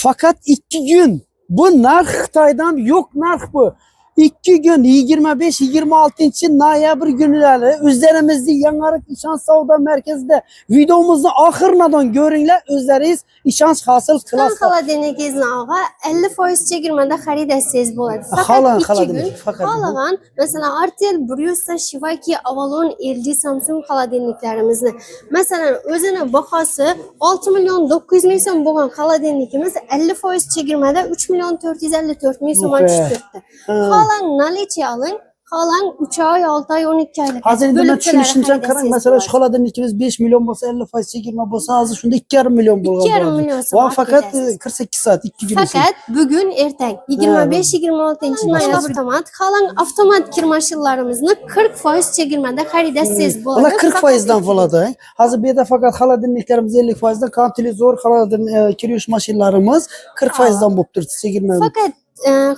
Fakat 2 gün. Bu narx Xitaydan yok narx bu. 2 gün 25-26 noyabr günleri üzerimizde Yanarık İşanç Savdo Merkezi'nde videomuzu ahırnadan görünler. Özleriz işanç hasıl kılasın. Xaladeningizni ağa 50% chegirmada xarid etsangiz bo'ladi. Xalan, Faqat 2 gün. fakat. Xalagan mesela Artel, Brusa, Shivaki, Avalon, LG, Samsung xaladenliklarimizni. Mesela özünün bahası 6 milyon 900 ming so'm bo'lgan xaladenlikimiz 50% chegirmada 3 milyon 454 ming so'mga tushdi. Xalang nalichi aling. Xalang 3 ay, 6 ay, 12 aylık. Hazır ben düşünüşümden karan mesela şu xaladenlikimiz 5 milyon olsa 50% çekilme olsa hazır şunda 2,5 milyon bulgan. 2,5 milyon so'm. Fakat 48 saat 2 gün. Fakat bugün ertang 25-26 noyabr avtomat Xalang avtomat kirmashillarimizni 40% chegirmada xarid etsangiz bo'ladi. Ular 40%dan bo'ladi. Hazır bir de fakat xaladenliklerimiz 50%dan kan televizor xaladen kiriş maşinlarımız 40%dan bo'lib turibdi chegirma. Fakat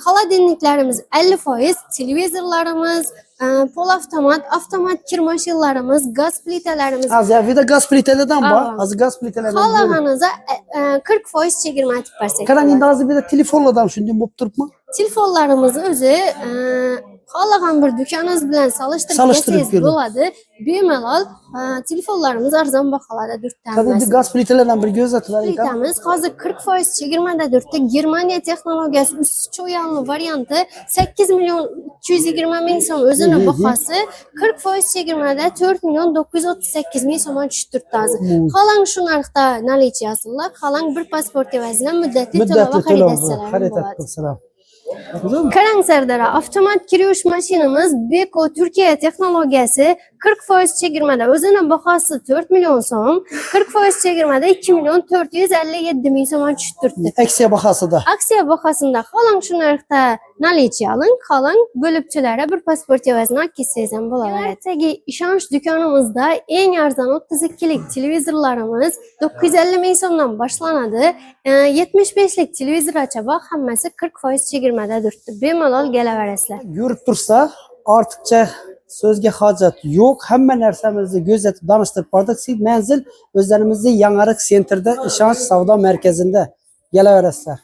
xaladenliklarimiz 50%, televizorlarimiz, pol avtomat kirmashillarimiz, gaz plitalarimiz. Hazır bir de gaz plitelerinden var. Hazır gaz plitelerinden. Xalağınıza 40% chegirma aytib bersak. Qarang endi hazır bir de telefonlardan shunday bo'lib turibmi? Telefonlarimizni o'zi xalagan bir dükanınız bilan solishtirib bo'ladi. Bemalol telefonlarimiz arzon baholarda 4 Tabii gaz plitelerinden bir göz atılar. Plitamiz hozir 40% chegirmada turibdi. Germaniya texnologiyasi usti cho'yanli varianti 8 milyon 220 ming so'm o'zini bahasi 40% chegirmada 4 milyon 938 ming so'mga tushib turibdi hozir. Xalang shu narxda nalichasizlar. Xalang bir pasport evazidan muddatli to'lov xarid etsalar. Qarang Sardara, avtomat kirish mashinamiz Beko Turkiya texnologiyasi 40% chegirmada o'zining bahasi 4 milyon so'm, 40% chegirmada 2 milyon 457 ming so'mga tushib turibdi. Aksiya bahasida. Aksiya bahasida xalang shu narxda nalichi aling, xalang bo'libchilari bir pasport evazidan ketsangiz ham bo'laveradi. Ertagi ishonch do'konimizda eng arzon 32 lik televizorlarimiz 950 ming so'mdan boshlanadi. 75 lik televizorgacha bor, hammasi 40% chegirmada turibdi. Bemalol kelaverasizlar. Yurib tursa, ortiqcha sözge hacet yok. Hemen narsamizni gözetip danıştırıp bardık. Siz menzil özlerimizde Yanarık Center'da İşanç Savdo Merkezi'nde geleverasizlar.